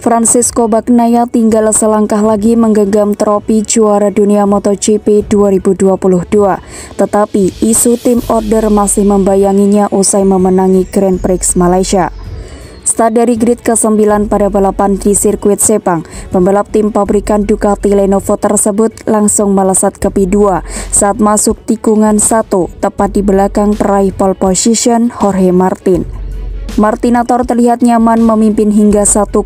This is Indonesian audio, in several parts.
Francisco Bagnaia tinggal selangkah lagi menggenggam trofi juara dunia MotoGP 2022. Tetapi isu tim order masih membayanginya usai memenangi Grand Prix Malaysia. Start dari grid ke-9 pada balapan di sirkuit Sepang, pembalap tim pabrikan Ducati Lenovo tersebut langsung melesat ke P2 saat masuk tikungan 1, tepat di belakang peraih pole position Jorge Martin. Martinator terlihat nyaman memimpin hingga 1,2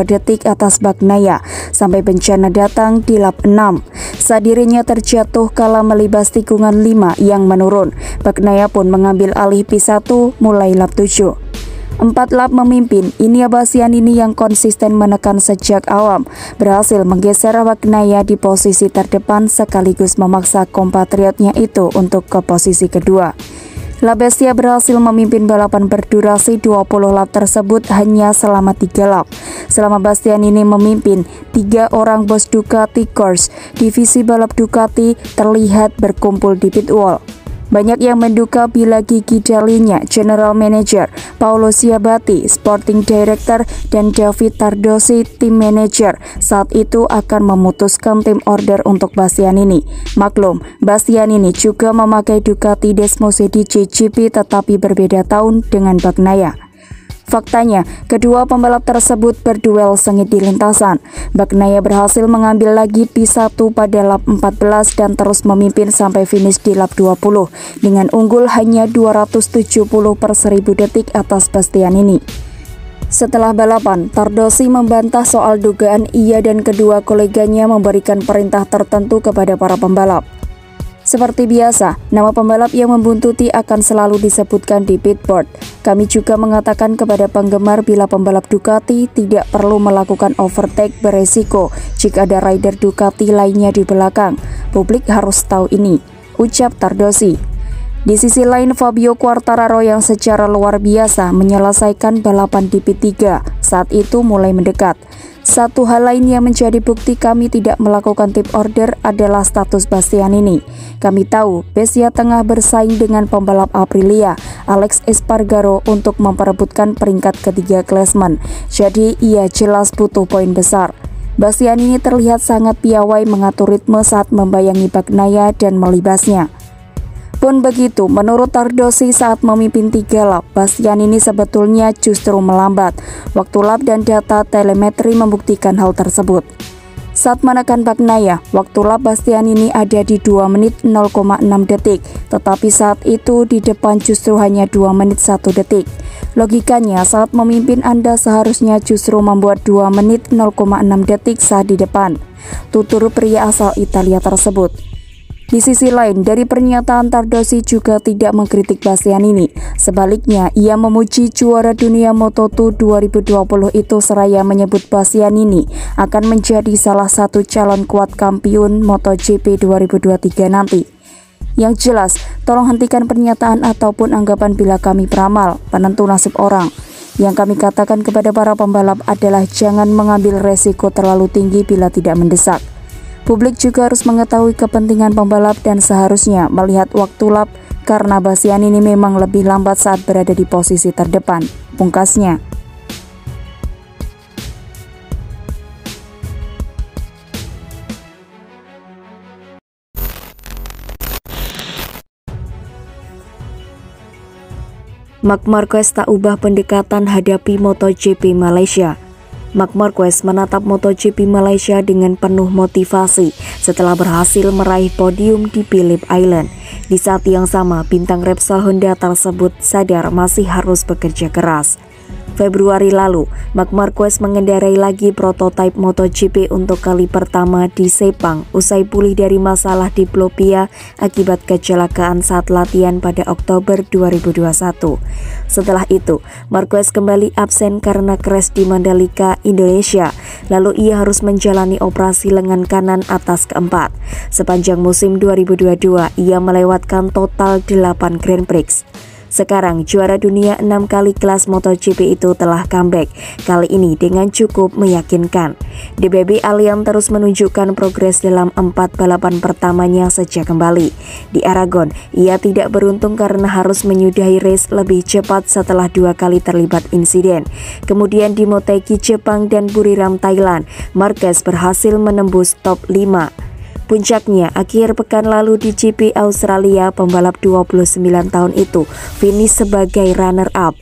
detik atas Bagnaia sampai bencana datang di lap 6. Saat dirinya terjatuh kala melibas tikungan 5 yang menurun, Bagnaia pun mengambil alih P1 mulai lap 7. 4 lap memimpin, Inia Bastianini yang konsisten menekan sejak awal berhasil menggeser Bagnaia di posisi terdepan sekaligus memaksa kompatriotnya itu untuk ke posisi kedua. La Bestia berhasil memimpin balapan berdurasi 20 lap tersebut hanya selama 3 lap. Selama Bastianini memimpin, 3 orang bos Ducati Corse divisi balap Ducati terlihat berkumpul di pit wall. Banyak yang menduga bila Gigi Dall'Igna, General Manager, Paolo Ciabatti, Sporting Director, dan David Tardosi, Team Manager, saat itu akan memutuskan tim order untuk Bastianini. Maklum, Bastianini juga memakai Ducati Desmosed GP tetapi berbeda tahun dengan Bagnaia. Faktanya, kedua pembalap tersebut berduel sengit di lintasan. Bagnaia berhasil mengambil lagi P1 pada lap 14 dan terus memimpin sampai finish di lap 20 dengan unggul hanya 270/1000 detik atas Bastianini. Setelah balapan, Tardosi membantah soal dugaan ia dan kedua koleganya memberikan perintah tertentu kepada para pembalap. Seperti biasa, nama pembalap yang membuntuti akan selalu disebutkan di pitboard. Kami juga mengatakan kepada penggemar bila pembalap Ducati tidak perlu melakukan overtake beresiko jika ada rider Ducati lainnya di belakang. Publik harus tahu ini, ucap Tardosi. Di sisi lain, Fabio Quartararo yang secara luar biasa menyelesaikan balapan di P3 saat itu mulai mendekat. Satu hal lain yang menjadi bukti kami tidak melakukan tip order adalah status Bastianini. Kami tahu Bestia tengah bersaing dengan pembalap Aprilia, Alex Espargaro, untuk memperebutkan peringkat ketiga klasemen. Jadi ia jelas butuh poin besar. Bastianini terlihat sangat piawai mengatur ritme saat membayangi Bagnaia dan melibasnya. Pun begitu, menurut Tardosi saat memimpin 3 lap, Bastianini sebetulnya justru melambat. Waktu lap dan data telemetri membuktikan hal tersebut. Saat menekan Bagnaia, waktu lap Bastianini ada di 2 menit 0,6 detik, tetapi saat itu di depan justru hanya 2 menit 1 detik. Logikanya, saat memimpin Anda seharusnya justru membuat 2 menit 0,6 detik saat di depan, tutur pria asal Italia tersebut. Di sisi lain, dari pernyataan Tardosi juga tidak mengkritik Bastianini. Sebaliknya, ia memuji juara dunia Moto2 2020 itu seraya menyebut Bastianini akan menjadi salah satu calon kuat kampiun MotoGP 2023 nanti. Yang jelas, tolong hentikan pernyataan ataupun anggapan bila kami peramal, penentu nasib orang. Yang kami katakan kepada para pembalap adalah jangan mengambil resiko terlalu tinggi bila tidak mendesak. Publik juga harus mengetahui kepentingan pembalap dan seharusnya melihat waktu lap karena Bastianini memang lebih lambat saat berada di posisi terdepan, pungkasnya. Marc Marquez tak ubah pendekatan hadapi MotoGP Malaysia. Marc Marquez menatap MotoGP Malaysia dengan penuh motivasi setelah berhasil meraih podium di Phillip Island. Di saat yang sama, bintang Repsol Honda tersebut sadar masih harus bekerja keras. Februari lalu, Marc Marquez mengendarai lagi prototipe MotoGP untuk kali pertama di Sepang usai pulih dari masalah diplopia akibat kecelakaan saat latihan pada Oktober 2021. Setelah itu, Marquez kembali absen karena crash di Mandalika, Indonesia. Lalu ia harus menjalani operasi lengan kanan atas keempat. Sepanjang musim 2022, ia melewatkan total 8 Grand Prix. Sekarang juara dunia 6 kali kelas MotoGP itu telah comeback, kali ini dengan cukup meyakinkan. The Baby Alien terus menunjukkan progres dalam 4 balapan pertamanya sejak kembali. Di Aragon, ia tidak beruntung karena harus menyudahi race lebih cepat setelah 2 kali terlibat insiden. Kemudian di Motegi Jepang dan Buriram Thailand, Marquez berhasil menembus top 5. Puncaknya, akhir pekan lalu di GP Australia, pembalap 29 tahun itu finish sebagai runner-up.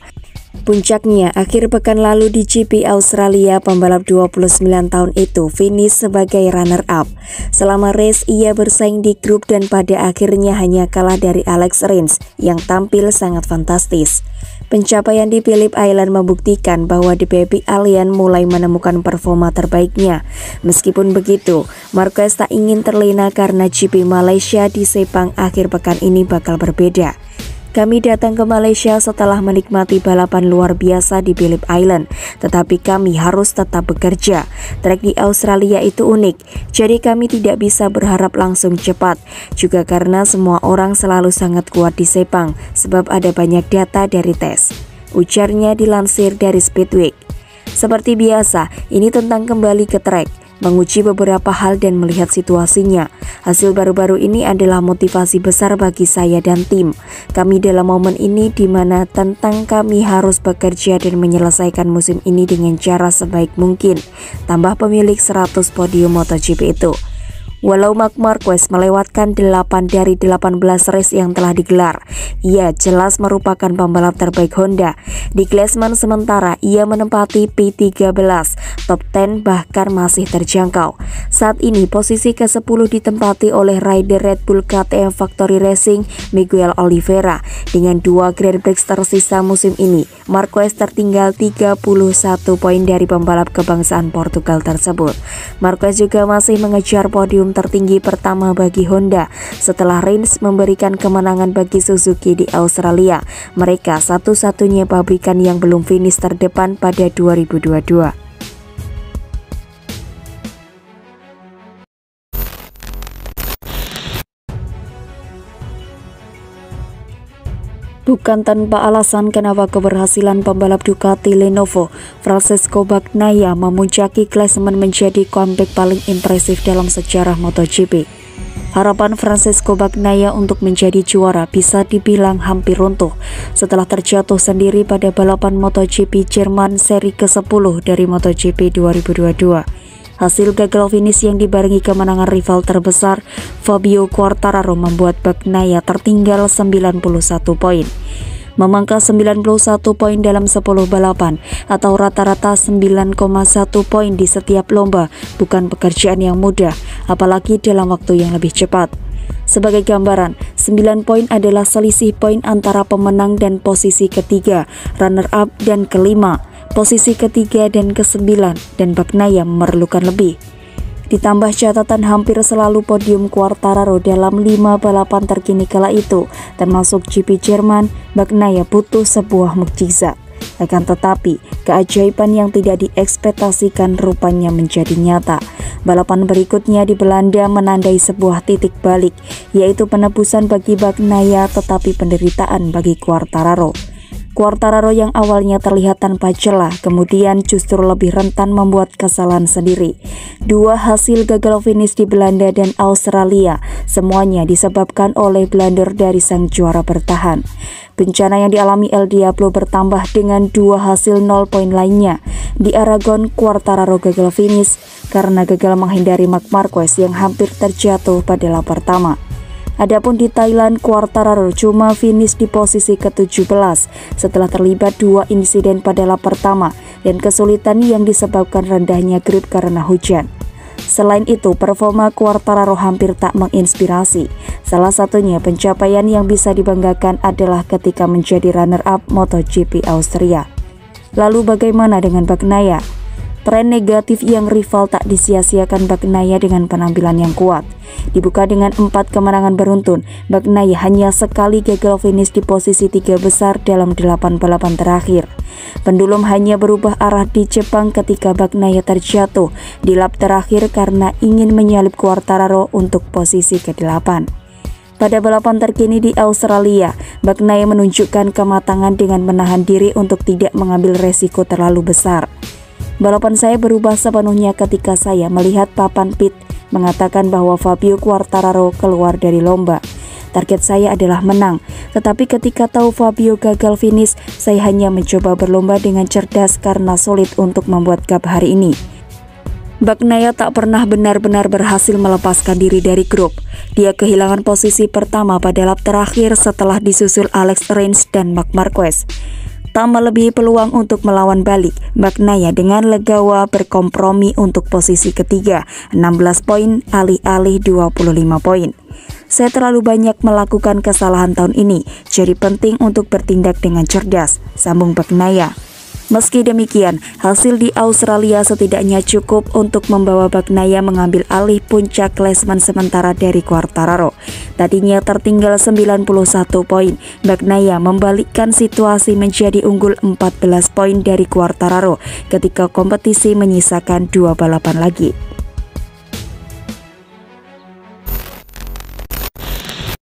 Puncaknya, akhir pekan lalu di GP Australia, pembalap 29 tahun itu finish sebagai runner-up. Selama race, ia bersaing di grup dan pada akhirnya hanya kalah dari Alex Rins yang tampil sangat fantastis. Pencapaian di Phillip Island membuktikan bahwa The Baby Alien mulai menemukan performa terbaiknya. Meskipun begitu, Marquez tak ingin terlena karena GP Malaysia di Sepang akhir pekan ini bakal berbeda. Kami datang ke Malaysia setelah menikmati balapan luar biasa di Phillip Island, tetapi kami harus tetap bekerja. Trek di Australia itu unik, jadi kami tidak bisa berharap langsung cepat. Juga karena semua orang selalu sangat kuat di Sepang, sebab ada banyak data dari tes. Ujarnya dilansir dari Speedweek. Seperti biasa, ini tentang kembali ke trek, menguji beberapa hal dan melihat situasinya. Hasil baru-baru ini adalah motivasi besar bagi saya dan tim. Kami dalam momen ini di mana tentang kami harus bekerja dan menyelesaikan musim ini dengan cara sebaik mungkin. Tambah pemilik 100 podium MotoGP itu. Walau Marc Marquez melewatkan 8 dari 18 race yang telah digelar, ia jelas merupakan pembalap terbaik Honda. Di klasemen sementara, ia menempati P13, top 10 bahkan masih terjangkau. Saat ini posisi ke-10 ditempati oleh rider Red Bull KTM Factory Racing Miguel Oliveira. Dengan 2 Grand Prix tersisa musim ini, Marquez tertinggal 31 poin dari pembalap kebangsaan Portugal tersebut. Marquez juga masih mengejar podium tertinggi pertama bagi Honda setelah Rins memberikan kemenangan bagi Suzuki di Australia. Mereka satu-satunya pabrikan yang belum finish terdepan pada 2022. Bukan tanpa alasan kenapa keberhasilan pembalap Ducati Lenovo, Francesco Bagnaia memuncaki klasemen menjadi comeback paling impresif dalam sejarah MotoGP. Harapan Francesco Bagnaia untuk menjadi juara bisa dibilang hampir runtuh setelah terjatuh sendiri pada balapan MotoGP Jerman seri ke-10 dari MotoGP 2022. Hasil gagal finish yang dibarengi kemenangan rival terbesar Fabio Quartararo membuat Bagnaia tertinggal 91 poin. Memangkas 91 poin dalam 10 balapan atau rata-rata 9,1 poin di setiap lomba bukan pekerjaan yang mudah, apalagi dalam waktu yang lebih cepat. Sebagai gambaran, 9 poin adalah selisih poin antara pemenang dan posisi ketiga, runner-up dan kelima, posisi ketiga dan ke-9, dan Bagnaia memerlukan lebih. Ditambah catatan hampir selalu podium Quartararo dalam 5 balapan terkini kala itu, termasuk GP Jerman, Bagnaia butuh sebuah mukjizat. Akan tetapi, keajaiban yang tidak diekspektasikan rupanya menjadi nyata. Balapan berikutnya di Belanda menandai sebuah titik balik, yaitu penebusan bagi Bagnaia tetapi penderitaan bagi Quartararo. Quartararo yang awalnya terlihat tanpa celah, kemudian justru lebih rentan membuat kesalahan sendiri. 2 hasil gagal finish di Belanda dan Australia, semuanya disebabkan oleh blunder dari sang juara bertahan. Bencana yang dialami El Diablo bertambah dengan 2 hasil 0 poin lainnya. Di Aragon, Quartararo gagal finish karena gagal menghindari Marc Marquez yang hampir terjatuh pada lap pertama. Adapun di Thailand, Quartararo cuma finish di posisi ke-17 setelah terlibat 2 insiden pada lap pertama dan kesulitan yang disebabkan rendahnya grip karena hujan. Selain itu, performa Quartararo hampir tak menginspirasi. Salah satunya pencapaian yang bisa dibanggakan adalah ketika menjadi runner-up MotoGP Austria. Lalu bagaimana dengan Bagnaia? Tren negatif yang rival tak disia-siakan Bagnaia dengan penampilan yang kuat. Dibuka dengan 4 kemenangan beruntun, Bagnaia hanya sekali gagal finish di posisi 3 besar dalam 8 balapan terakhir. Pendulum hanya berubah arah di Jepang ketika Bagnaia terjatuh di lap terakhir karena ingin menyalip Quartararo untuk posisi ke-8. Pada balapan terkini di Australia, Bagnaia menunjukkan kematangan dengan menahan diri untuk tidak mengambil resiko terlalu besar. Balapan saya berubah sepenuhnya ketika saya melihat papan pit mengatakan bahwa Fabio Quartararo keluar dari lomba. Target saya adalah menang, tetapi ketika tahu Fabio gagal finish, saya hanya mencoba berlomba dengan cerdas karena sulit untuk membuat gap hari ini. Bagnaia tak pernah benar-benar berhasil melepaskan diri dari grup. Dia kehilangan posisi pertama pada lap terakhir setelah disusul Alex Rins dan Marc Marquez. Tak melebihi peluang untuk melawan balik, Bagnaia dengan legawa berkompromi untuk posisi ketiga, 16 poin alih-alih 25 poin. Saya terlalu banyak melakukan kesalahan tahun ini, jadi penting untuk bertindak dengan cerdas, sambung Bagnaia. Meski demikian, hasil di Australia setidaknya cukup untuk membawa Bagnaia mengambil alih puncak klasemen sementara dari Quartararo. Tadinya tertinggal 91 poin, Bagnaia membalikkan situasi menjadi unggul 14 poin dari Quartararo ketika kompetisi menyisakan 2 balapan lagi.